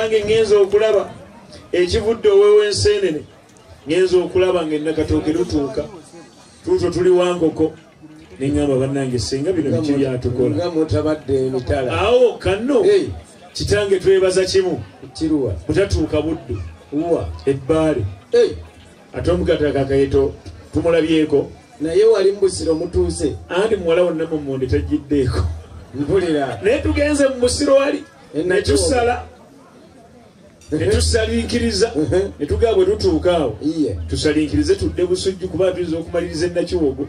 nange ngenza okulaba ekivudde owewensenene ngenza okulaba ng'ennakatooke lutuuka tuuto tuli Wankoko neŋŋamba bannange senga bino biki byatukola awo kanno kitange twebaza kimu butatuuka Buddu ebbaale ate omukataka kayeto tumulabyeko naye wali mbusiro mutuuse andi muwala wonna mu mmonde tajjiddeeko mpulira naye tugenze mu musiro wali netusala netusalinkiriza netugaa bwe tutuuka awo tusalinkirize tudde Busujju kuba tuyinza okumaliriza ennakiwogo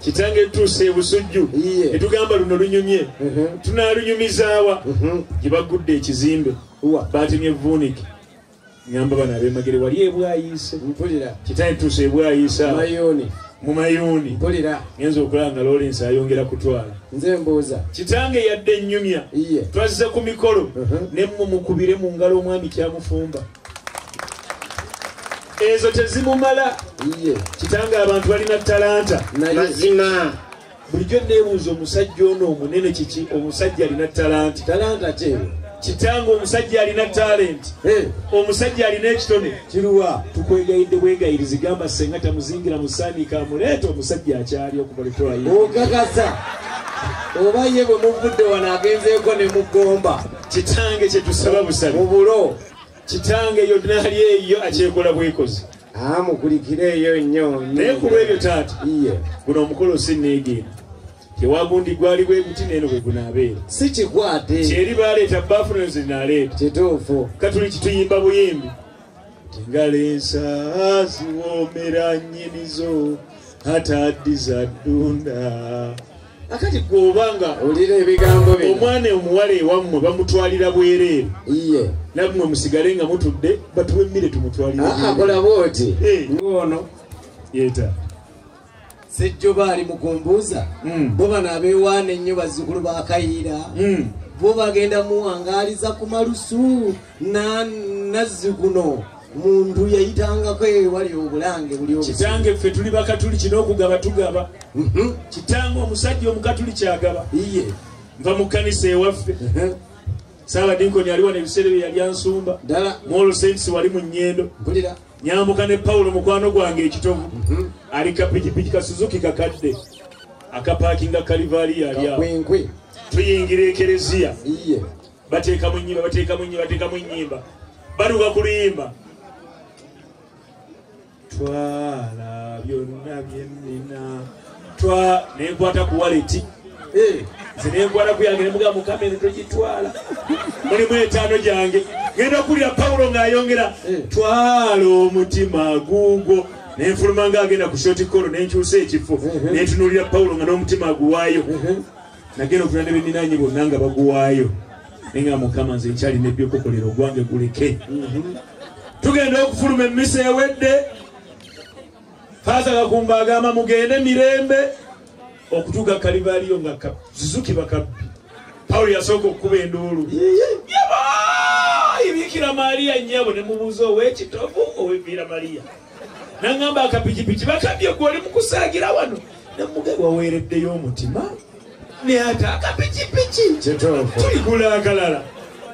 kitange tutuuse e Busujju netugamba luno lunyumye tunaalunyumizaawa gye bagudde ekizimbe baatemye Vuniki ngamba bano ab'Emagere wali ebwayiise kitange tutuuse ebwayiisa mu Mayuuni ngenza okulaba nga Lawrence ayongera kutwala nze mbuuza kitange yadde ennyumya twazze ku mikolo nemmwe mukubire mu ngalo omwami kyamufumba ezo tezimumala kitange abantu balina talanta mazima bulijjo neebuuza omusajja ono omunene kiki omusajja alina talanta kyeru kitange omusajja alina talent omusajja alina ekitone kiruwa tukwegayidde bwegayirizi gamba senga tamuzingira mu saanika amuleeta omusajja akyali okubaletwayo okakasa oba ye bwe muvudde wano agenzeeko ne mugomba kitange kyetusaba busabe mu bulo kitange yonna ali eyo akyekola bwekozi mukulikire eyo nnyo naye ku lwebyo taata guno omukolo sinneegenda tewagundi gwali bwe guti neeno bwe gunaabeera si kikwate kyeri baaleeta baafuna zinaleeta kituufu katuli kituyimba buyimbi tingalensa ziwoomera nnyinizo ataddiza ddunda akati gw'obanga olira ebigambo bino omwana omuwala ewammwe bamutwalira bwereere nammwe musigale nga mutudde batuwa emmere tumutwalire akola bwoti ngono yeeta sejjoba ali mukumbuuza bo bano abeewaana ennyo bazzukulu ba Kayiira bo bagenda muwangaaliza ku malusu nazzikuno muntu yayitangako ewali obulange buli kitange ffe tuli bakatuli kino okugaba tugaba kitange omusajja omukatuli kyagaba nva mu kkanisa ewaffe Saabadinkoni aliwo n'ebiseera bye yali ansumba Molo Saints wali mu nnyendo nyambuka ne Pawulo mukwano gwange ekitovu ali kapikipiki ka Suzuki kakadde akapaakinga Kalivali ali awo tuyingira ekereziya bateekamu ennyimba baluka ku luyimba twala byonna byennina nenkwata ku waleti zinenkwata kuyange nemuga mukamere togitwala mulimu etaano gyange genda okulira Pawulo ng'ayongera twala omutima guugwo nenfuluma ng'agenda ku shotikolo nenkyusa ekifo nentunulira Pawulo nga n'omutima aguwaayo nagenda okulira ne beninaanye bonna nga baguwaayo naye nga Mukama nze nkyalina ebyokukolera ogwange guleke tugenda okufuluma emmisa ewedde Faaza Kakumba agamba mugende mirembe okutuuka Kalivaliyo nga Suzuki bakabbi Pawulo yasooka okukuba enduulu Bikira Maria nnyabo ne mubuuza ow'ekitovu ow'Ebikira Maria n'angamba akapikipiki bakabbye gw'oli mu kusaagira wano nemugaba waweereddeyo omutima ne ate akapikipiki tuligula akalala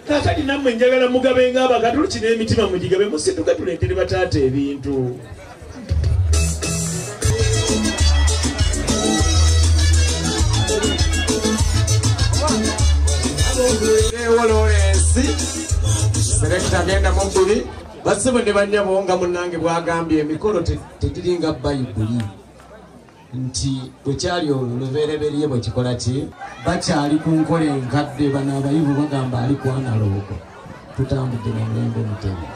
kakati nammwe njagala mugabe ng'abakatulu kino emitima mugigabe musituke tuleetere bataata ebintu Selekta agenda mu bbiri bassebo ne bannyabo nga munnange bw'agambye emikolo tegiringa Bayibuli nti bwekyali olubereberye bwe kikola ki bakyali ku nkola enkadde bano abayivu bagamba ali ku analoogo tutambudde na mulembe mutemi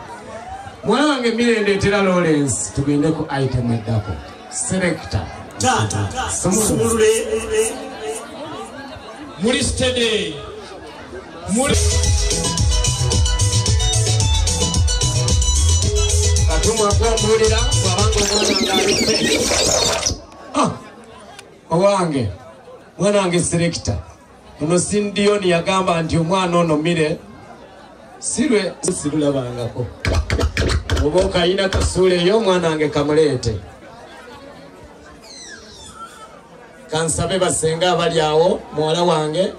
mwana wange mirendeetera Lawrence tugende ku item eddako selekta taata sumulule muri stede muri tumwakwambulira wabanga owange mwana wange selekta ono Sindiyoni yagamba nti omwana ono mire sirwe sirulabangako oba okayina kasuula eyo omwana wange kamuleete kansabe basenga abali awo muwala wange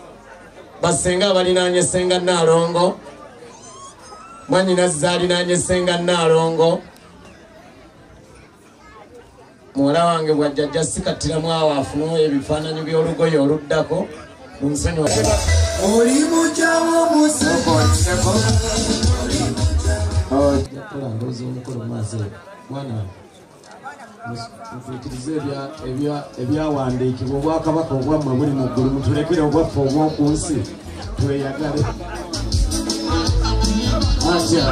basenga abalinaanye senga Naalongo Mwanyina zaalinaanye Ssenga Nnaalongo. Muwala wange bw'ajjajja sikattiramu awo afunamu ebifaananyi by'olugoye oluddako. Munsonyi oli mukyawo museko. Ndowooza omukolo mu maaso mwana mutuukirize ebyawandiikibwa obwakabaka obwammwe buli mu ggulu mutulekere obwaffe obw'oku nsi tweyagale atya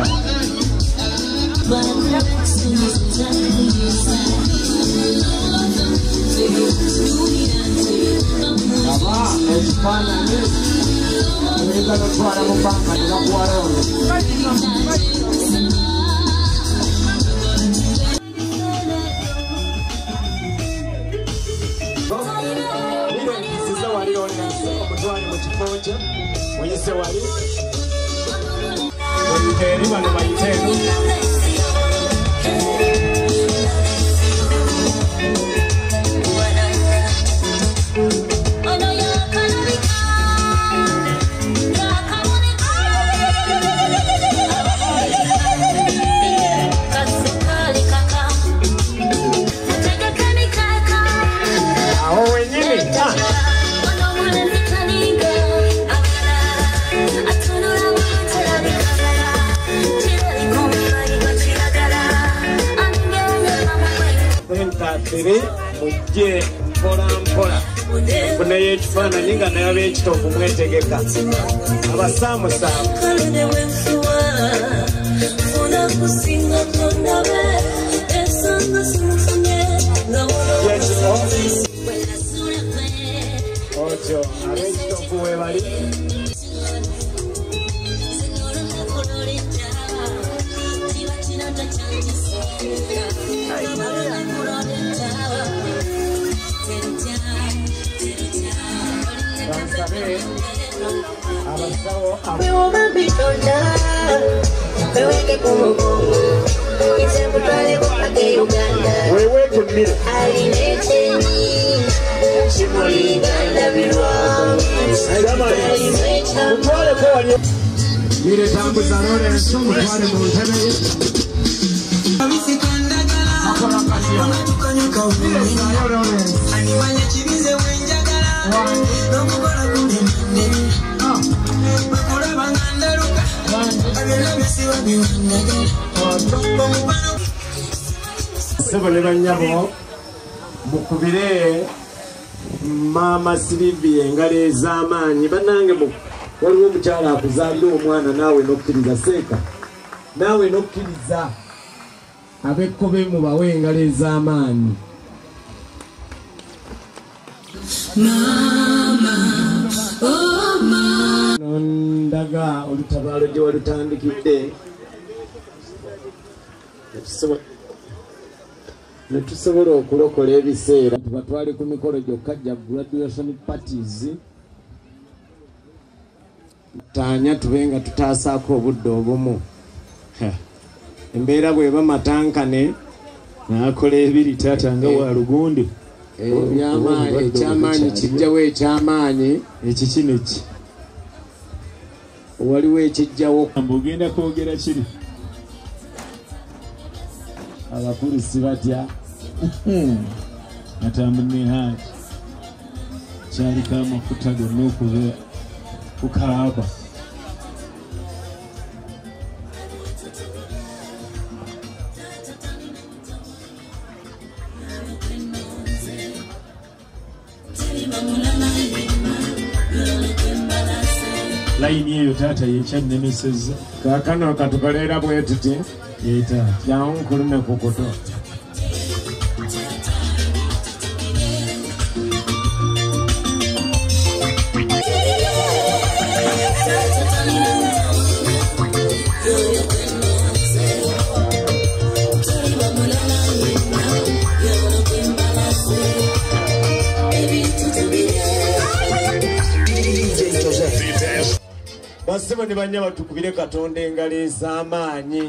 aba ekifaananyi oyinza notwala mu banka nebakuwalonde omutwali mu kifonja muyise wali oyite eri bano bayite eno eri mujje mpola mpola funayo ekifaananyi nga naye ab'ekitovu mwetegeka abasaamusaamu otyo ab'ekitovu webali Mire tambuza Lorenzo mutwale mu ntebe ye akola kasiya mire Lorenzo animanya kibize wenjagala n'okukola kunene bakulaba nga ndaluka abera bisiwa biwandagala sebo ne bannyabo mukubire Mama Silivia engalo ez'amaanyi bannange waliwo omukyala akuzaalira omwana naawe nokkiriza seeka naawe nokkiriza ab'ekkobe mubawe engalo ez'amaanyi nondaga olutabaalo gye walutandikidde netusobola okulokola ebiseera tubatwale ku mikolo gyokka gya graduation parties taanya tubenga tutaasaako obudde obumu embeera bweba matankane nakola ebiri taata nga wa lugundi ekyamaanyi kijjawo ekyamaanyi ekikino ki waliwo ekijjawo ogenda kwogera kiri abapolisi batya atambune haji kyaliko amafuta gonna okuba kukaaba layini eyo taata yekyannemeseza kaakano katukoleera bwe tuti yeeta jangu nkulume kukuto basibo ne banya batukubire Katonda engalo ez'amaanyi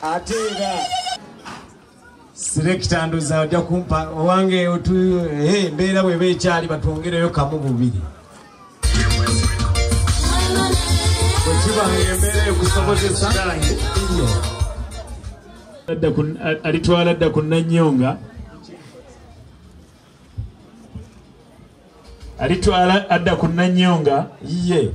ate era selekita ndoza ojja kumpa owange embeera bweba ekyali batwongereyo kamu bubiri alitwala dda ku Nannyonga alitwala adda ku Nannyonga ye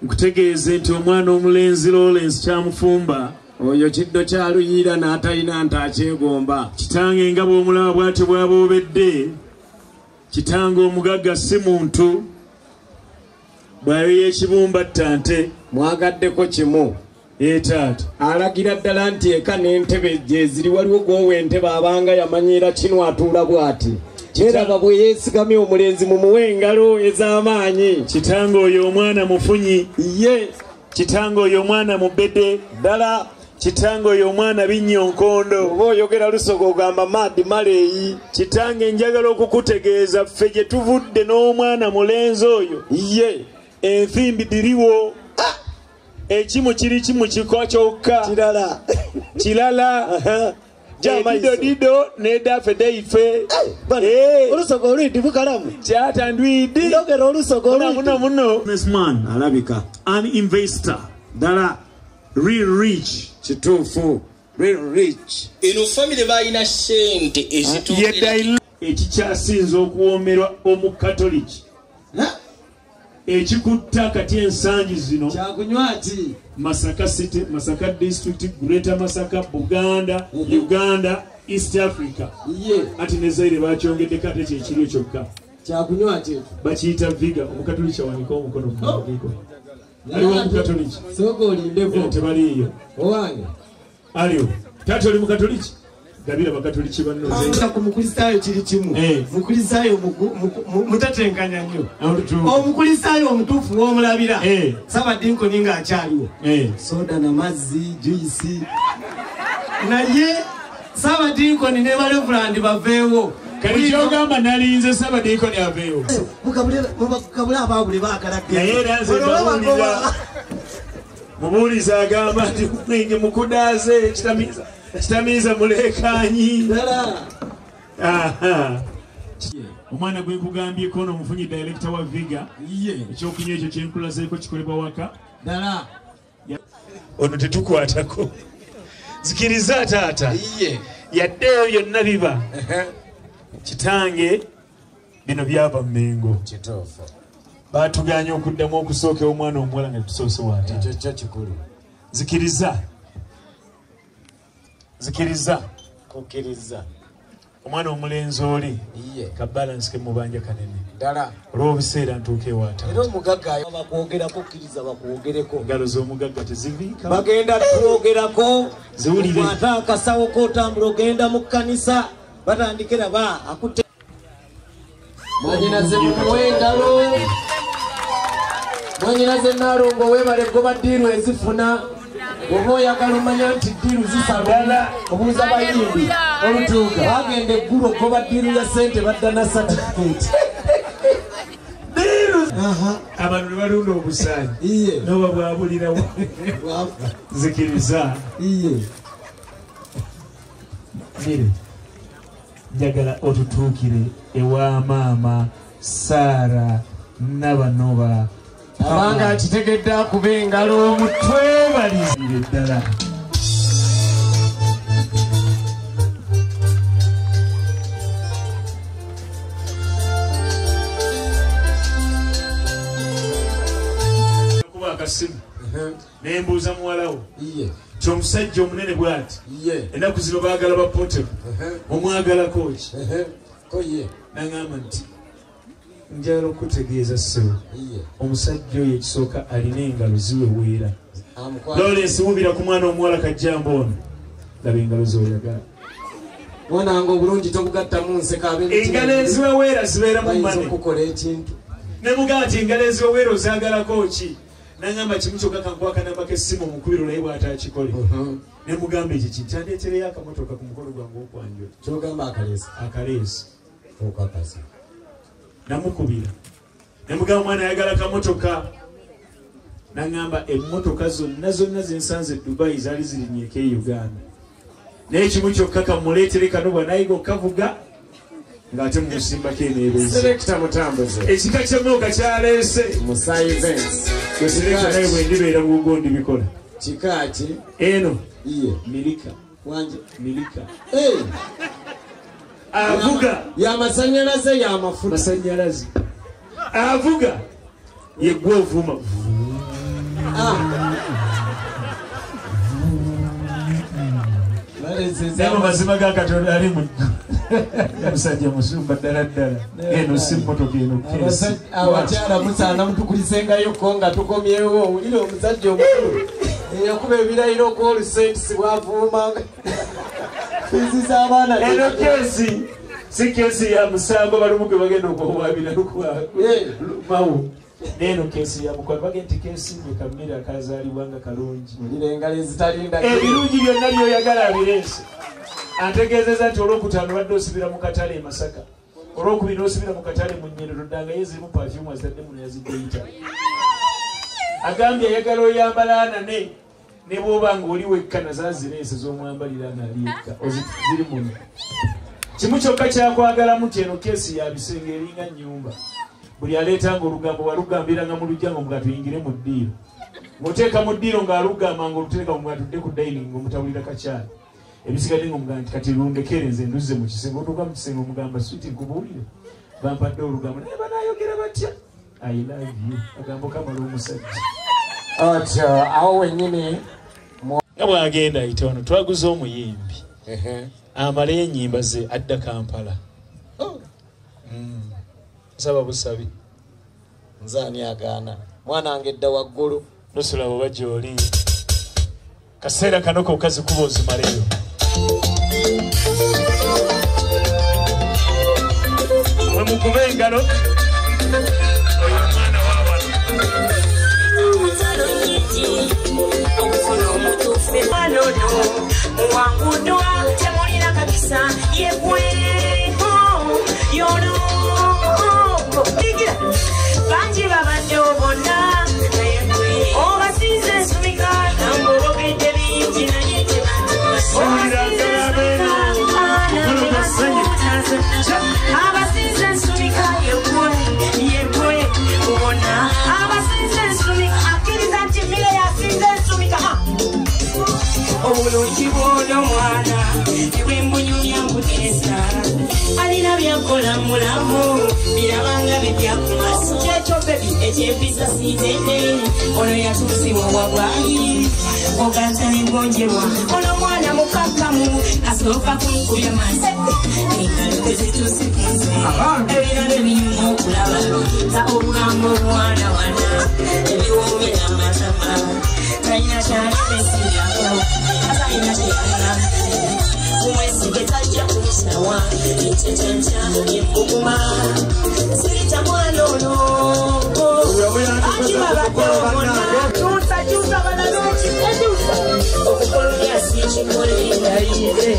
nkutegeeze nti omwana omulenzi Lawrence kyamufumba oyo kiddo kyaluyira n'atalina ntakyegomba kitange nga bw'omulaba bw'atyo bw'aboobedde kitange omugagga si muntu bw'ayo y'ekibumba ttante mwagaddeko kimu taata alagira ddala nti eka n'entebe gye ziri waliwo gwowa entebe abanga yamanyiira kino atuula bw'ati kyeraba bwe yeesigamye omulenzi mumuwe engalo ez'amaanyi kitange oyo omwana mufunyi ye kitange oyo omwana mubede ddala kitange oyo omwana binyonkondo oba oyogera lusogo ogamba maadi maleeyi kitange njagala okukutegeeza ffe gye tuvudde n'omwana mulenzi oyo ye ensimbi diriwo ekimu kiri kimu kiko kyokka kirala dido nedaffe deife olusogo olwidi bukalamu kyatandwidi ndogera olusogo olwidi muno businessman alabika an investor ddala real rich kituufu real rich eno family balina sente ezituukira ekikyasinza okuwoomerwa omukatoliki ekikutta kati ensangi zino kyakunywa ki Masaka City, Masaka District, Greater Masaka, Buganda, Uganda, East Africa. Ati ne Zaire bakyongedde kate kyekiri kyokka. Kyakunywa ki bakiyita viga omukatoliki awanika omukono mu mabiko. Aliwo omukatoliki soko olindeko tebaliyo owange aliwo taata oli mukatoliki gabira bakatoliki banno ku mukristaayo kiri kimu mukristaayo mutatenkanya nnyo omukristaayo omutuufu w'omulabira Sabadinkoni ng'akyaliwo soda na mazzi juisi naye Sabadinkoni ne Barevulandi baveewo kali kyogamba nalinze Sabadinkoni aveewo mukabule abaabule baakalagge naye era nze mubuuliza agamba nti mwenge mukudaaze kitamiiza muleekanyi omwana gwe nkugambyeko ono omufunyi director wa viga ekyokunywa ekyo kyenkulazeeko kikolebwa waka ono tetukwatako zikiriza taata yaddeyo byonna biba kitange bino byava mu Mengo batuganya okuddamu okusookera omwana omuwala nga tusoose wataata zikiriza omwana omulenzi oli kabalansi ke mubanja kanene olw'obiseera ntuuka ewatabakwogerakokkiriza engalo z'omugagga teziviika bagenda twogerako ziwulire akasawo k'otambula ogenda mu kkanisa batandikira ba akutte mwanyinaze mumuwe engalo mwanyinaze Nalongo webale goba ddiiru ezifuna oba oyagala omanya nti ddiiru zisala obuuza bayimbi olutuuka bagenda eggulu goba ddiiru ya sente badda na certificate abantu ne balunda obusaanyi noba bwabulirawo zikiriza njagala otutuukire ewa maama Saara Nabanoba abanga akitegedde akuba engalo omutwe balizire ddala kuba akasimu nembuuza muwalawo ti omusajja omunene bw'ati ennaku zino baagala bapotero omwagalako ki naŋŋamba nti njagala okutegeeza ssebo omusajja oyo ekisooka alina engalo ziweweera Lawrence wubira ku mwana omuwala kajjamba ono laba engalo zoyagala mwananga obulungi tobugattamu nseka engalo eziweweera zibeera mu mane okukola ekintu ne mugamba nti engalo eziweweera ozaagalako ki naŋŋamba kimu kyokka kankuwa akanamba k'essimu omukubiro naye bw'ataakikole ne mugamba ekyo kintandeetereyo akamotoka ku mukono gwange okwanjula kyogamba akaleesi okakasa namukubira nemugamba mwana ayagala kamotoka naŋŋamba emmotoka zonna zensanze Dubai zaali zirinyeeko e Uganda naye kimu kyokka kamuleetere kano bwanayiga okavuga ng'ate mu musimbako eneebeze Selector Mutambuze ekika ky'emmooka kyaleese Musa Events Selector naye bwe ndibeera mu bugo ndibikola kika ki eno iye milika wanje milika avuga y'amasannyalaze y'amafuta masannyalaze avuga yeggwe ovuma naye mu mazima ga Katonda ali mu musajja musumba ddala ddala eno si mmotoka eno abakyala musaana mutukulisengayo ko nga tukomyewo owulire omusajja omukulu eyakuba ebirayiro kw'olusentisi bwavuumanga fiizi z'abaana eno keesi si keesi ya musango balumu gwe bagenda okuwaabira mawo neno keesi ya mukwano bagenda nti keesi gwe kammere akazaalibwa nga kalungi engalo ezitalinda ebirungi byonna byoyagala abireese ategeezeza nti olwokutaano badde osibira mu katale e Masaka olwokubiri osibira mu katale mu Nnyerero ddanga yezirimu pafyumu azitadde muno yaziddeita agambye ayagala oyambala anane ne bw'oba ng'oli wekka nazazireese z'omwambalira ng'ali yekka ziri muno kimu kyokka kyakwagalamu ti eno keesi ya bisenge eringa nnyumba buli aleetanga olugambo walugambiranga mu lujja nga omuga tuyingire mu ddiiro ng'oteeka mu ddiiro ng'alugamba ng'oluteeka mu atudde ku dayiningi ng'omutawulira kakyali ebisigadde ng'omugamba nti kati lundekere nze nduzze mu kisenge otuuka mu kisenge omugamba switi nkubuulire bampadde olugambo naye banaayogera batya I love you agambo kamala omusajja atyo awo wennyini nga bw'agenda ayita wano twaguze omuyimbi amala ennyimba ze adda Kampala nsaba busabi nzaani agaana mwana wange edda waggulu nosula bwe gy'oli kaseera kano kokazi kuba ozimaleyo mwe mukube engalo oyo omwana wawano okufuna omutuufu malono muwangudwa temulina kabisa yegweho yono igira bangi babadde obona obasize ensumika nangologedde bingi naye abasize ensumika yegwe ubona abasize ensumika akkiriza nti mire yasize ensumika obulungi bw'ono mwana ibwembunyumya mbuteesa alina byakola mulamu birabanga bijja ku maaso kyekyo bebi ekyempisa siitende ono yatuusibwa wabwayi oganza negonjerwa ono mwana mukakkamu asooka kunkubya maasi engalo tezituuse kunze ebirala ebinyuma okulaba ta obugambo obwana wana ebiwoomera amatama talina kyalipesiyako atalina kyeyalina umwesige tajja kumusawa ekyekyanja embuguma sirita mwana ono akibabadeomona bananoki okukololya sikikolengaire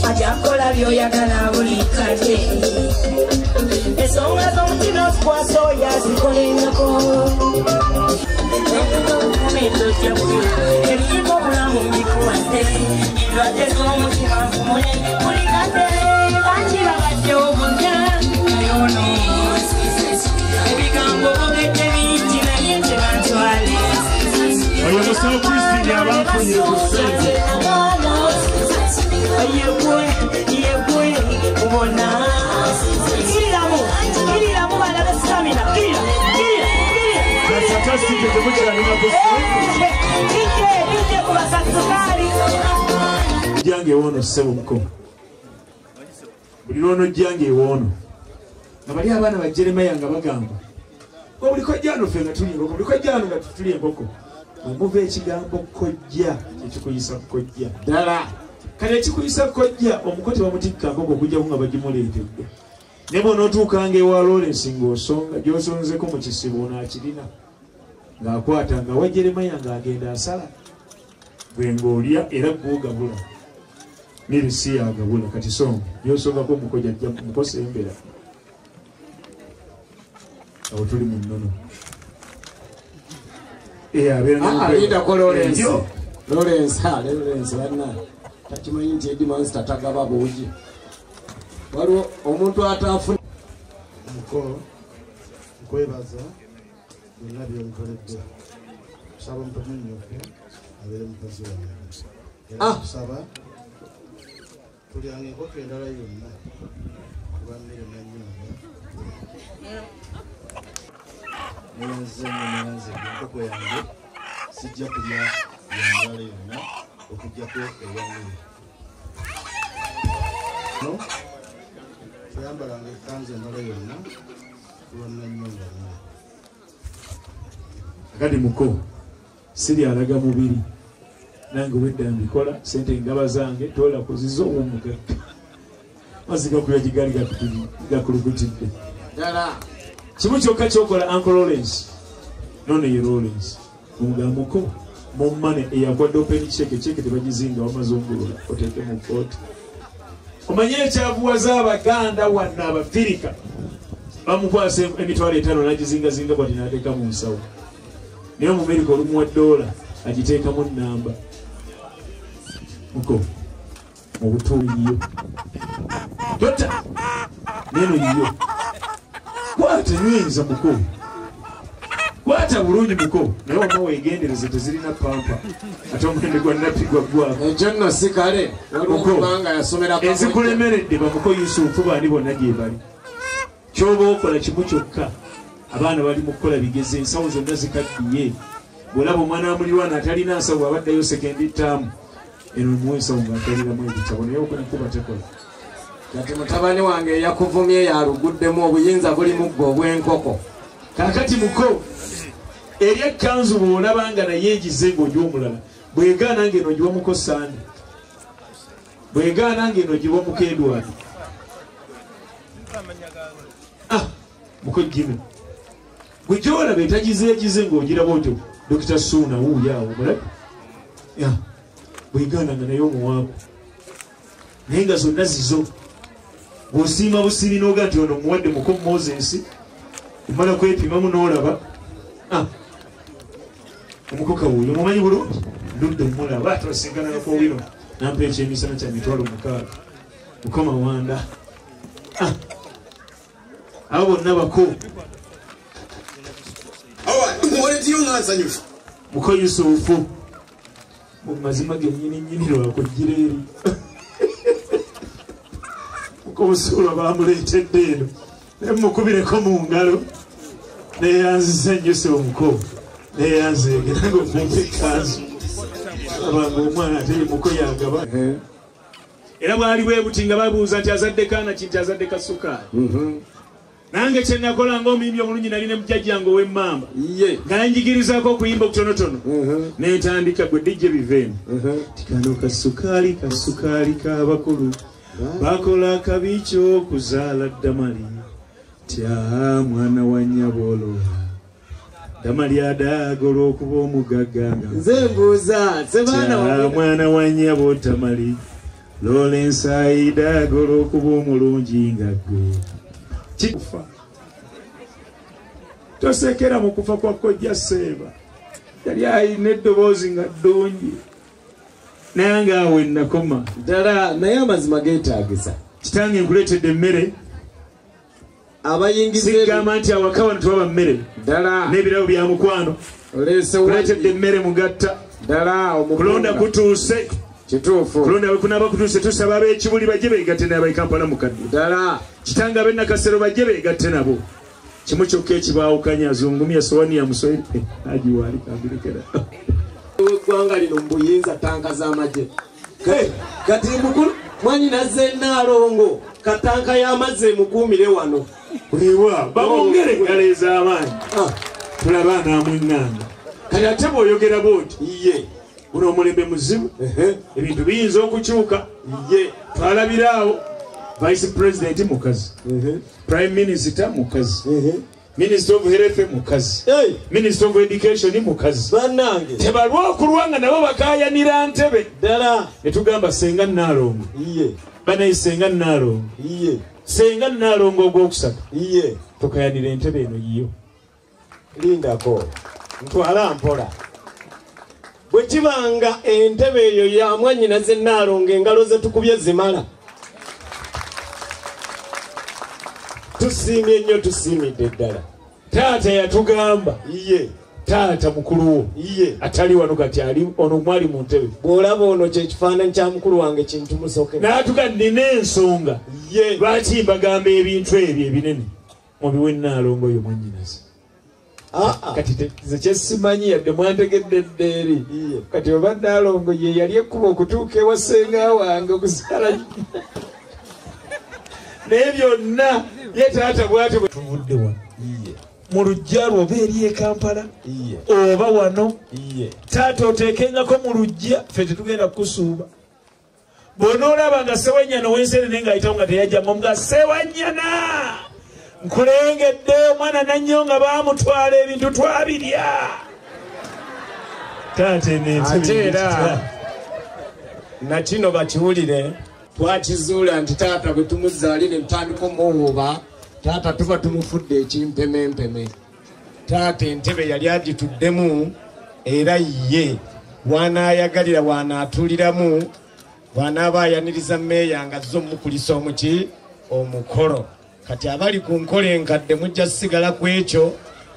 ajakola byoyagala buli kadde ensonga z'omutima ozikwasa oyo azikolengako ebiyinga obulamu mbikuwadde endwadde z'omutima nfumule buli kadde bangi babadde obunya nayono ebigambo bogedde bingi naye tebantwale oyo musawo Kristi yabafunye kusente yegwe ubona kiriramu balabe stamina jange ewoono ssebo muko buli lwono jange ewoono nga bali abaana ba Jeremaya nga bagamba buli kojjano ffe nga tuli enkoko buli kojjano nga tuli enkoko omuva ekigambo kojja ekikuyisa kojja ddala kale ekikuyisa kojja omukozi bamutikka nkoko okujjaku nga bagimuleetedde ne bw'onootuukanga ewa Lawrence ng'osonga gy'osonzeko mu kisibo onaakirina ng'akwata nga wa Jeremaya ng'agenda asala bwe ng'olya era gw'ogabula mirisi yagabula kati songa gy'osongako omukozi ajja mukosembera awo tuli mu nnono alindako Lawrence banna takimanyi nti edimansi tatagaba buugi waliwo omuntu atafuna Omugole nkwebaza byonna byonkoledde kusaba omutomunyufu abeere mukozi wange kusaba tulyanga enkoko endala yonna kuba mmere nanyonga neyanze neyanze enkoko yange sijja kulya yandala yonna okujjako eyammere tuyambalanga ekanzu endala yonna kuba nanyonga mmere akati muko siri alaga mubiri nange wedda mbikola sente engaba zange tola kuzizo omugaga maziga kuya kigali gakulugutidde kimu kyokka kyokola Uncle Lawrence none ye Lawrence mugamuko mumane eyakwadde open check tebagizinga wamazungulula oteeke mu kooti omanye ekyavuwa z'Abaganda wanna Abafirika bamukwasa emitwalo 5 nagizingazinga bwati nateeka mu nsawo naye Omumerika olumuwa $1 agiteekamu namba muko mu butuuli yiyo tota neno yiyo kwata nyinza muko kwata bulungi muko naye wama weegendereze tezirina pampa ate omwende gwa napigwa gwako ekyo nno si kale olubanga yasomera ezikulemeredde bamuko Yusufu baani bonna gye bali kyoba okola kimu kyokka abaana bali mu kukola bigeze ensawo zonna zikaddiye bw'olaba omwana wa mulirwana atalina nsawo abaddayo sekendi ttaamu eno muwe ensawo ng'ataliramu ebitabo naye okunekuba tekola kati mutabani wange yakuvumye yaluguddemu obuyinza buli muggo obw'enkoko kaakati muko eri ekkanzu bw'olaba nga naye egize ng'ogiwa omulala bwegaana ng'eno ogiwa muko Sande bwegaana ng'eno ogiwa muko Edward muko Jimmy gwe gyolaba etagizeegize ng'ogiraba otyo Dr. Suna wuuyaawo mulabe bwegaana nga naye omuwaaku naye nga zonna zizo bw'osiima busiri n'oga nti ono muwadde muko Moses omala kwepimamu n'olaba omukoka wuuyo mumanyi bulungi ndudde mulaba atosinganaako wino nampa ekyemisana kya $6,000 mukoma wanda abo bonna bako muko Yusufu mu mazima gennyini lwakujjira eri muko Busuulwa bamuleetedde eno naye mukubireko mu ngalo neyanziza ennyuse omuko neyanzeegera ngaokumpa ekkanzu abanga omwana ate ye muko yagaba era bwali bwe buti nga babuuza nti azadde kaana kinti azadde kasukaali nange kyenakola ng'omuyimbi omulungi nali ne mujjajjange ow'emmamba nga njigirizaako okuyimba okutonotono nentandika gwe dijje biveemu ti kano kasukaali k'abakulu bakola akabi ky'okuzaala Damali tya mwana wa Nnyabolo Damali adaagala okuba omugagga nze mbuuza tya mwana wa Nnyabo Damali Lawrence aidagala okuba omulungi nga gwe kikufa tosekera mu kufa kwa kojja Seeba yali ayina eddoboozi nga ddungi naye nga awe nakoma ddala naye amazima geetaagisa kitange nkuleetedde emmere sigamba nti awaka wano tewaba mmere ddala n'ebirabo bya mukwano kuleetedde emmere mugatta ddala kulonda kutuuse kituufu kulonda bwe kunaaba kutuuse tusaba ab'ekibuli bajje beegatte n'abaikampala mukadde ddala kitange ab'e Nakasero bajje beegatte nabo kimu kyokka ekibaawukanya azungumya sowani ya Muswahili agiwaali kambirekera eggwanga lino mu buyinza tanka z'amagye kati mukulu mwanyinaze Naalongo katanka y'amazzi emukuumire wano ewa babongere engalo ez'amaanyi tulaba anaamwenganga kati ate bw'oyogera bwoti ye guno omulembe muzibu ebintu biyinza okukyuka ye twalabiraawo vice president mukazi prime minister mukazi minister of health mukazi minister of education mukazi bannange tebalwa okulwanga nabo bakayanira ntebe ddala netugamba senga Naalongo banaye senga Naalongo senga Naalongo ogwokusatu tukayanira entebe eno yiyo lindako ntwala mpola bwe kibanga entebe eyo ya mwannyinaze Naalongo engalo ze tukubye zimala tusiimye nnyo tusiimidde ddala taata yatugamba iye taata mukulu wo iye atali wano kati ali ono mwali mu ntebe bw'olaba ono kyekifaananyi kya mukulu wange Kintu Musoke n'atuga nina ensonga ye lwaki mbagamba ebintu ebyo ebinene mubiwe Nnaalongo oyo mwannyinaze kati nze kyesimanyi yadde mwantegedde eddeeri kati oba Nnaalongo ye yali ekkuba okutuuka ewa ssenga wange okusala naye byonna ye taata bw'atyo bwe tuvudde wano mu lujja lwo oba eri e Kampala oba wano taata oteekengako mu lujja ffe tetugenda kukusuuba bw'onoolaba nga Sewanyana ow'enserene ng'ayitawo nga teyajjamu omuga Sewanyana nkulengedde omwana nannyo nga baamutwala ebintu twabirya taata ate era nakino bakiwulire twakizuula nti taata bwe tumuzaalire ntandika omuwuuba taata tuba tumufudde ekimpemempeme taata entebe yali agituddemu era ye waanaayagalira waanaatuliramu bw'anaaba ayaniriza mmeeya nga zo mukulisa omuki omukolo kati abali ku nkola enkadde mujja sigala ku ekyo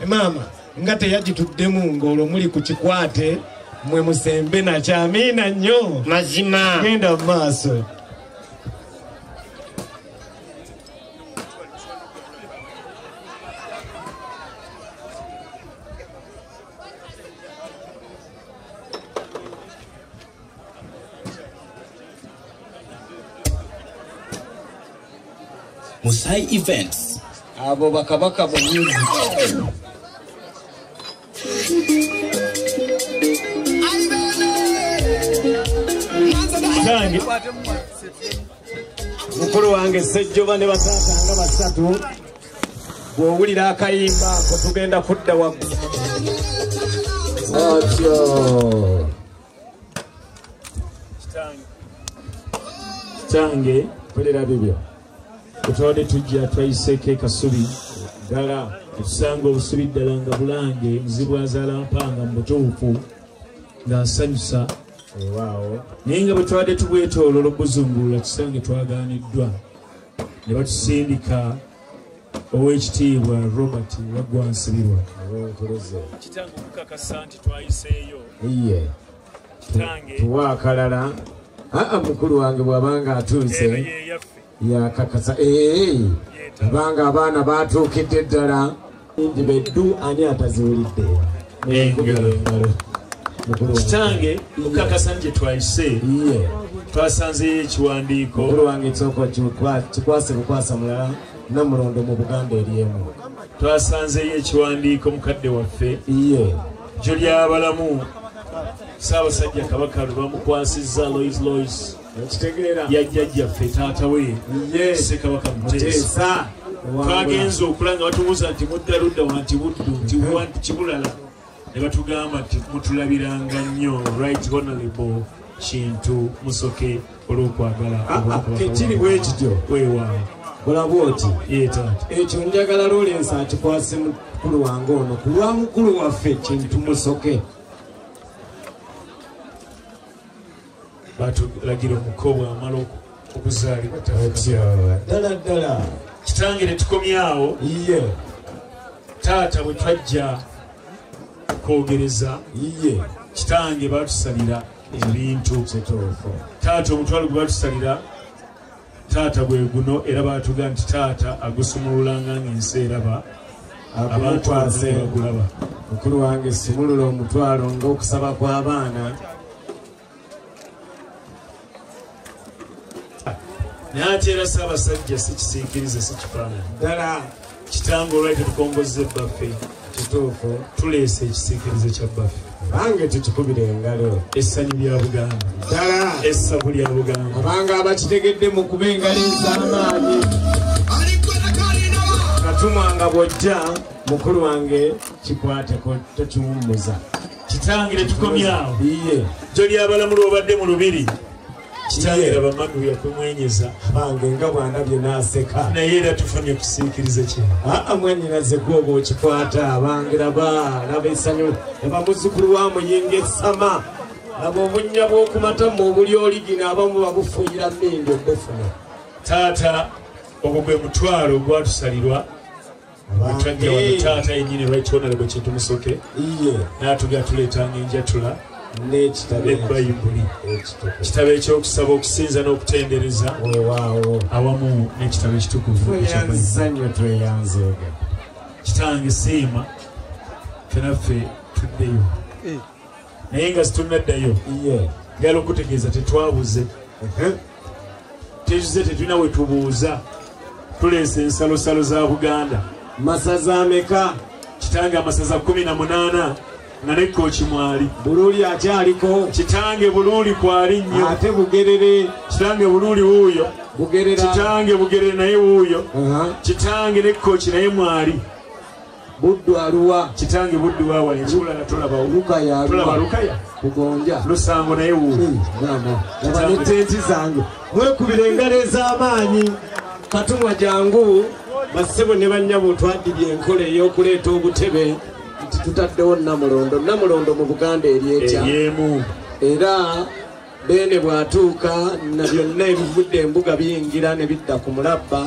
maama nga teyagituddemu ng'olwo muli ku kikwate mwe musembe nakyamiina nnyo mazima genda mu maaso Musai Events abo bakabaka mu music Tangi mukulu wange Sejjoba ne bataata nga basatu bw'owulira akayimba ako tugenda kudda waggulu atyo kitange kolera bibyo tutwadde tujja twayiseeko ekasubi ddala tusanga obusubi ddala nga bulange muzibu azaala mpanga mu butuufu ng'asanyusa waawo naye nga bwe twadde tubwetooloola obuzungulula kisange twagaaniddwa ne batusindika ow'ekitiibwa Robert Waggwansibirwa kitange okukakasa nti twayiseeyo iye kitange tuwa akalala mukulu wange bw'abanga atuuse yakakasa abanga abaana batuukidde ddala ndi beddu ani ataziwulidde kitange okukakasa nti twayise twasanzeyo ekiwandiiko mukulu wange ekisooka kikwase bukwasa mulala namulondo mu Buganda eri emu twasanzeyo ekiwandiiko mukadde waffe jjo ly'abalamu Ssaabasajja Kabaka lwe bamukwasizza Lois yajjajjaffe taata we Ssekabaka Muteesa twagenze okulanga batubuuza nti mudda ludda wanti buddu nti wanti kibulala ne batugamba nti mutulabiranga nnyo Right Honorable Kintu Musoke olw'okwagala kekiri bwekityo weewaawo olaba oti ye taata ekyo njagala Lawrence akikwase mukulu wange ono ku lwa mukulu waffe Kintu Musoke batulagira omukobwa amala okuzaalibwa ddala ddala kitange ne tukomyawo iye taata bwe twajja kwogereza iye kitange batusalira ebintu taata omutwalo gwe batusalira taata bwe guno era batuga nti taata agusumululanga ng'ensi eraba abantu bagulaba mukulu wange simulula omutwalo ng'okusaba kw'abaana naye ate era Ssaabasajja si kisiikirize si kifaananyi ddala kitange olwali tetukongoza ebbaffe kituufu tuleese ekisiikirize kya bbaffe bange tukikubira engalo essanyu lya Buganda ddala essabu lya Buganda abanga abakitegedde mu kuba engalo ez'amaanyi katumwanga bw'ojja mukulu wange kikwateko tokiwummuza kitange ne tukomyawo iye jjo ly'abalamu lw'obadde mu lubiri kitange era bamami yakumwenyeza bange nga bwandabye n'aseka naye era tufunye kusiikirize kye mwannyinaze gwoba okikwata abange laba essanyu laba muzzukulu wa Muyinga Essama laba obunnya bw'okumata mu obuli oligina abamu babufuuyira mmindi obufuna taata ogwo gwe mutwalo gwatusalirwa Mutwajja wano taata yennyini Right Honorable Kintu Musoke n'atugenda tuleetanga enjatula n'Ebbayibuli ekitabo ekyokusaba okusinza n'okutendereza awamu n'ekitabo ekitukuvu kitange siima fenaffe tuddeyo naye nga situnnaddayo ngala okutegeeza tetwabuze tetuze tetulina we tubuuza tuleese ensalosalo za Buganda masaza ameka kitange amasaza 18 nga ne Kooki mwali Bululi akyaliko kitange Bululi kwali nnyo ate Bugerere kitange Bululi wuuyo Bugerera kitange Bugerere naye wuuyo kitange ne Kooki naye mwali Buddu aluwa kitange Buddu wa wali nkulala tulaba Lukaya tulaba Lukaya kugonja Lusango naye wuuyo mwana abaletenti zange mwekubira engalo ez'amaanyi katumwa jangu basebo ne bannyabo twadibye enkola ey'okuleeta obutebe nti tutaddewo namulondo mu Buganda eryetya era bene bw'atuuka na byonna ebivudde embuga biyingira ne bidda ku mulabba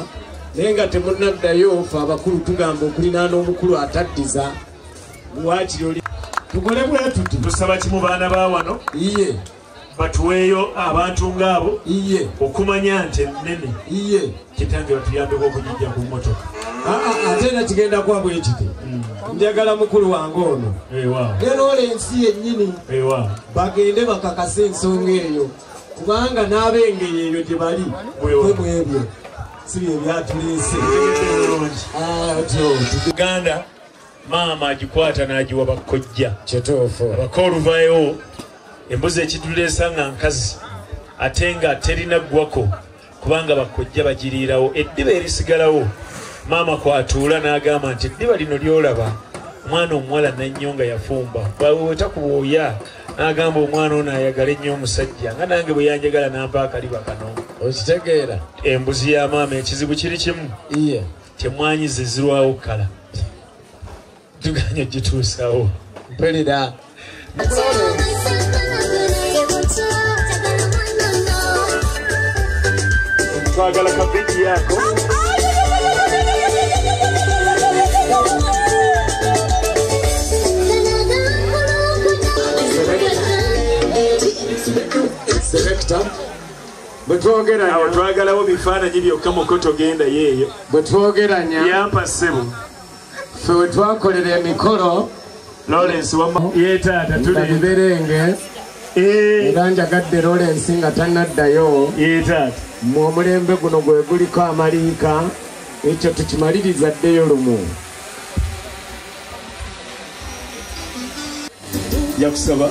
naye nga temunnaddayo fe abakulu tugamba okulinaana omukulu ataddiza waakiri tugole bwe tuti tusaba kimu baana ba wano iye batuweeyo abantu ng'abo iye okumanya nti ennene iye kitange batuyambeko okugijja ku mmotoka ate era kigenda kwabwe ekiti njagala mukulu wange ono neroola ensi yennyini bagende bakakase ensonga eyo kubanga n'abengeri eyo gye bali mwebyo si bye byatuleese Uganda maama agikwata n'agiwa bakojja kituufu abakooluvayo embuzi ekituleesa nga nkazi ate nga terina ggwako kubanga bakojja bagiriirawo eddiba erisigalawo maama kwatuula n'agamba nti eddiba lino lyolaba omwana omuwala nannyo nga yafumba bwawe wetakubuoya n'agamba omwana ono ayagala ennyo omusajja nga nange bwe yanjagala nampa akaliba kano okitegeera embuzi ya maama ekizibu kiri kimu temwanyi ze zirwawo kala tuganya gituusawo mpulira twagala kabiji yako bwetwogeranya twagalawo bifaananyi byokka mukoto genda yeeyo bwetwogeranya yampa ssebo ffe wetwakolera emikolo Lawrence yeetaata tuliberenge era njagadde Lawrence nga tannaddayo yeetaata mu omulembe guno gwe guliko amaliika ekyo tukimaliriza ddeyo lumu yakusaba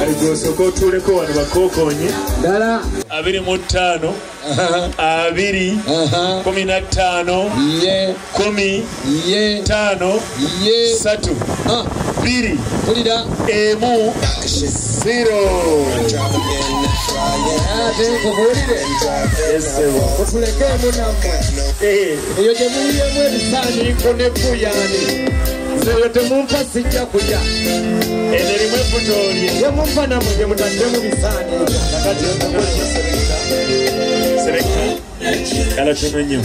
aligosooka otuuleko wano bakookonye ddala 25 2 15 10 5 3 2 pulira 1 0 ate nkubuulire otulekeemu nammwe eyo gye muliyemu ebisaaniiko ne buyaani eyo temumpa sijja kulya enerimu efutoolye yemumpa nammwe gye mutaddemu bisaaniiko kala tono nnyo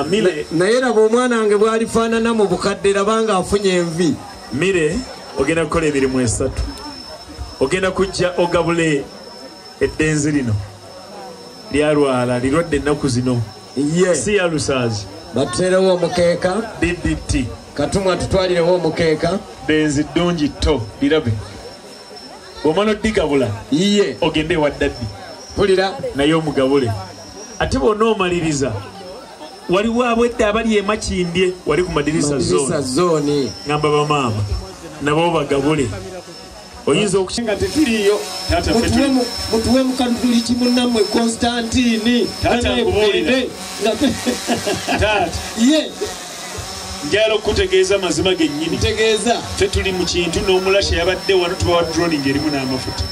Mire naye laba omwana wange bw'alifaanana mu bukadde labanga afunye envi Mire ogenda kukola emirimu 3 ogenda kujja ogabule eddenzi lino lyalwala lirwadde ennaku zino si ya lusaazi batuteerewo omukeeka DDT katumwa tutwalirewo omukeeka denzi ddungi tto lirabe bw'omala oddigabula iye ogende ewa ddaddi pulira naye omugabule ate bwonna omaliriza waliwo abwedde abali emakindye wali ku madirisa zooni ngamba bamaama nabo bagabule oyinza okukinga tetiriyo mutuwe mukaluduli kimunammwe Constantine ye njala okutegeeza mazima gennyini tegeeza ffe tuli mu kintu n'omulasha yabadde wano tubawa droning erimu n'amafuta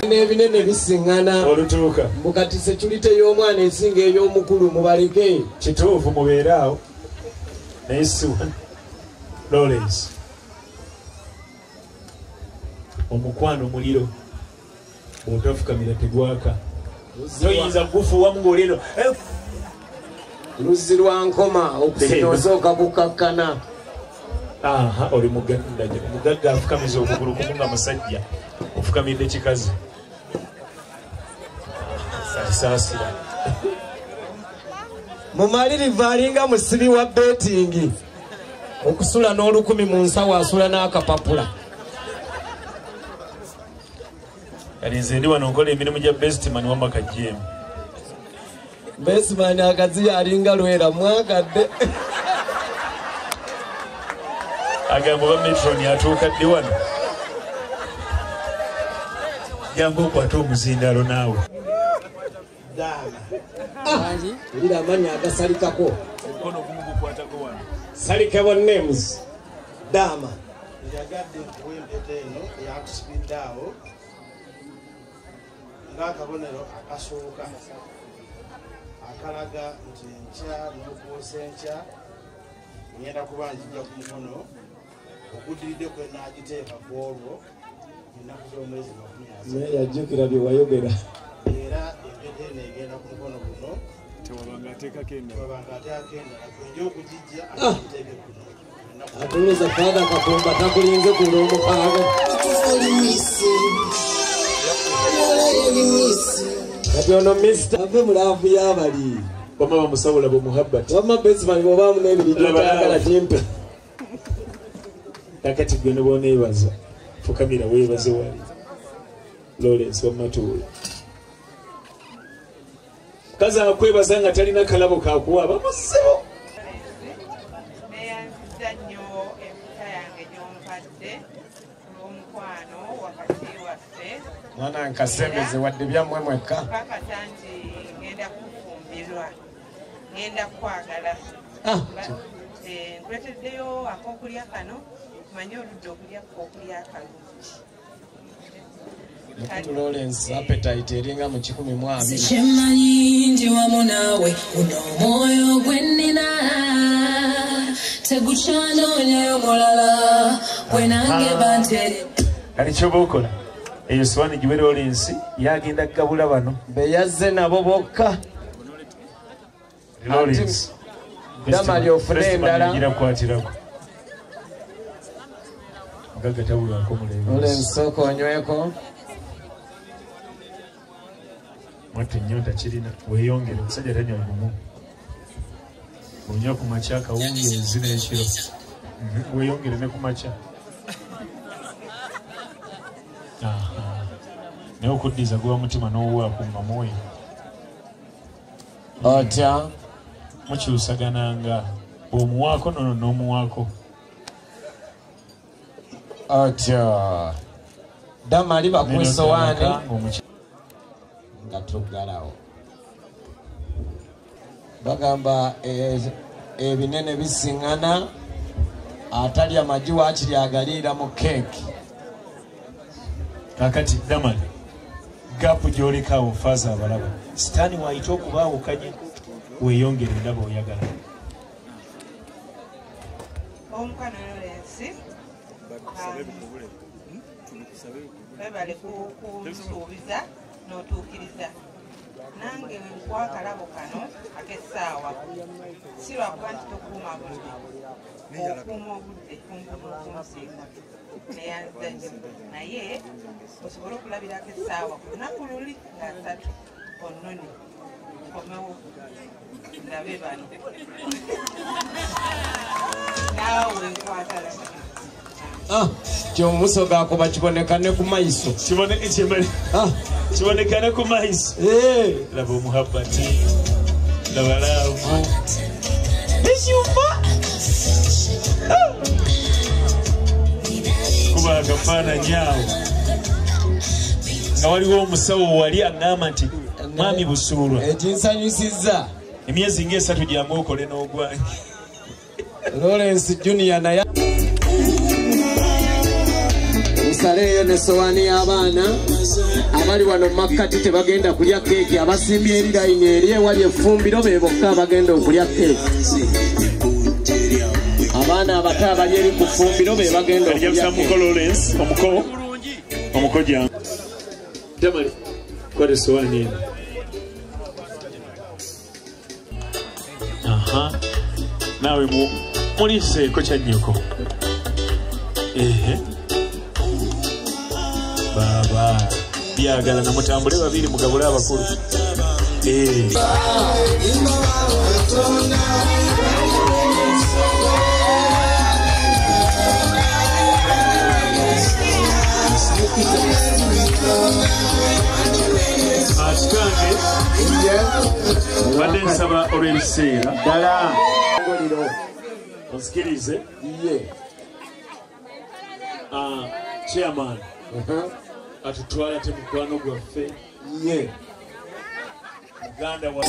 N'ebinene bisiŋŋana olutuuka mukati security y'omwana esinga ey'omukulu mubaleke kituufu mubeeraawo naye siwa Lawrence omukwano muliro bw'otafukamira tegwaka toyinza kugufuuwamu ng'olino luzzi lwa nkoma okusina osooka kukakkana oli mugagga afukamiza okugulu kumu nga musajja ofukamidde kikazi saasira mumalirivu alinga musibi wa betingi okusula n'olukumi mu nsawo asula n'akapapula kali nze ndi wano nkola emirimu gya bestman wamaka jemu besman akazi alinga lwera mwagadde agamba oba metroni atuuka ddi wano jangu okwata omuzindalo naawe olira amanya agasalikako omukono ogumu gukwatako wano salikable names dama yagadde kuwempeta eno yakusibiddaawo ng'akabonero akasooka akalaga nti enkya n'okuwosa enkya ngenda kuba njijja ku mukono oguddiridde kwe naagiteeka ku olwo ennaku z'omwezi yajjukira bye wayogera era empeta eno egenda ku mukono guno tewabanga ateekako endala kwenja okugijja agiteeke kuno atuluza faaga kakumba takulinze ku lw'omukaaga kati ono mista ave mulaavu y'abali bama bamusabula bumuhabbati wamma besman bw'obaamu n'ebiri gyotayagala timpe kakati gwe neboneebaza fukamira weebaze wali Lawrence wamatuula kazi akwebaza nga talina kalabo kakuwa bamusebo neyanziza nnyo emputa yange gy'ompadde olw'omukwano wakati waffe mwana nkasembeze wadde byammwe mwekka kakata nti ngenda kufumbirwa ngenda kukwagala nkweteddeyo ak'okulya kano manye oludde okulya akalungi Lawrence appetite eringa mu 12 Sikimanyi ndi wamu naawe guno omwoyo gwe nnina tegukyanoonya omulala bwe nange bantere kali kyoba okola eyo sowaani gibe Lawrence yagenda kugabula bano beyazze nabo bokka Lawrence dama lyofuna endala kukwatiraku mugagga tabulwako mulembe Lawrence sooka onyweko mwate ennyonta kirina weeyongere omusajja tanywa gumu onywa ku makya akawungeezi n'ekiro weeyongere ne ku makya naye okuddiza guba mutima n'owuwakumma mwoyo otya mukyusagananga bw'omuwaako nono n'omuwaako otya dama ali bakwesowaani nga tuggalawo bagamba ebinene bisiŋŋana atali amagi waakiri agaliira mu keeki kakati damali gapu gy'olikaawo faaza abalaba sitaani waayita okubaawukanya weeyongere ndaba oyagala omukano Lawrence webale kunsuubiza n'otuukiriza nange wenkuwa akalabo kano ak'essaawa si lwakuba nti tokuuma budde okuuma obudde kunsiima neyanziza nnyo naye osobole okulabirako essaawa ku lunaku luli nga 3 onnone nkomewo ndabe bano naawe wenkwatala kyomusoga akuba kibonekane ku maiso kibonekane ku maiso laba omuhabbati laba laavu ekyumba kuba agafaananyi awo nga waliwo omusawo wali aŋŋamba nti mwami busuulwa ekinsanyusizza emyezi nga3 gyangu okole n'ogwanyi Lawrence Junior naye musaleeyo ne sowaani y'abaana abali wano makkati tebagenda kulya keeki abasimbye eri layini eri ewali effumbiro be bokka abagenda okulya keeki abaana abato abali eri ku ffumbiro be bagenda okulya keeki omuko jangu Damali kwate sowaani eno nawe muliseeko kyannyoko baba byagala namutambule babiri mugabule abakulu kitange badde nsaba olw'ebiseera ddala onsikirize chairman atutwala te mukwano gwaffe muganda wa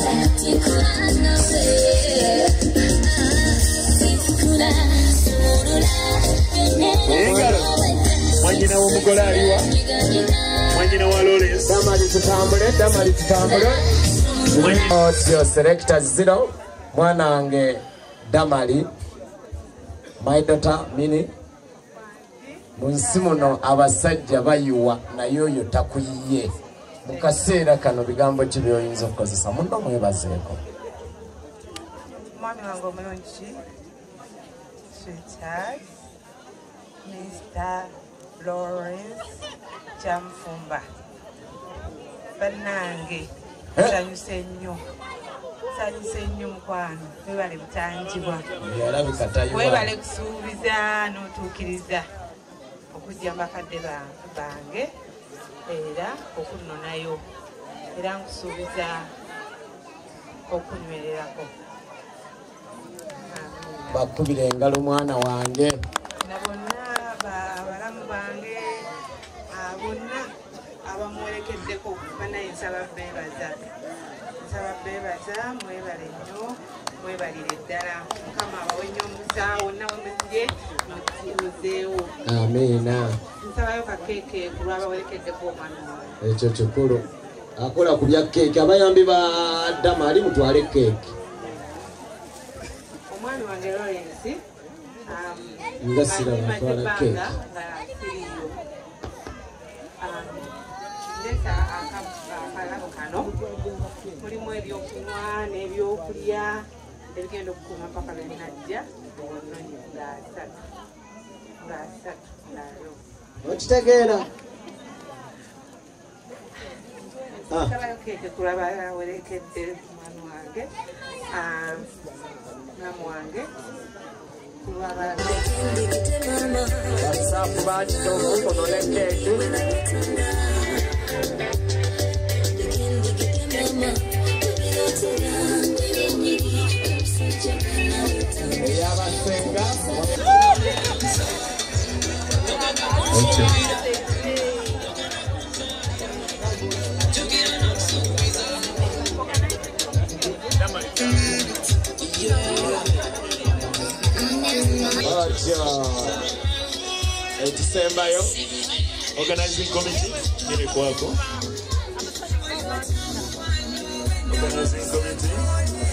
mwanyina w'omugole aliwa mwanyina wa Lawrence damali tutambule otyo selector 0 mwana wange Damali my daughter Mini munsi muno abasajja bayiwa naye oyo takuyiye mu kaseera kano bigambo ki by'oyinza okukozesa muno mwebazeeko mwami wange omulungi sweetheart Mr. Lawrence Chamfumba bannange sanyuse nnyo mukwano webale butanjibwa webale kusuubiza n'otuukiriza okujja mbakadde bange era okunonayo era nkusuubiza okunywererako bakubira engalo mwana wange na bonna abalamu bange bonna abamuwerekeddeko banaye nsaba beebaza mwebale nnyo mwebalire ddala mukama abawe nnyo omuzaawo wonna wemuzye muzibuzeewo amiina nsabayo kakeeke ku lwabawerekeddeko omwana wange ekyo kikulu akola ku bya keeki abayambi ba Damali mutwale keeki omwami wange Lawrence nga siraba atwala keeki ndesa akalabo kano mulimu ebyokunywa n'ebyokulya ebigenda okukuuma mpaka lwenajja obunonyi nga 3 okitegeera sabayo keeke kulaba awerekedde mwana wange mulamu wange basafu bakitomukonole keeki eyabasenga ekisembayo organizing committee ngene kwako organizing committee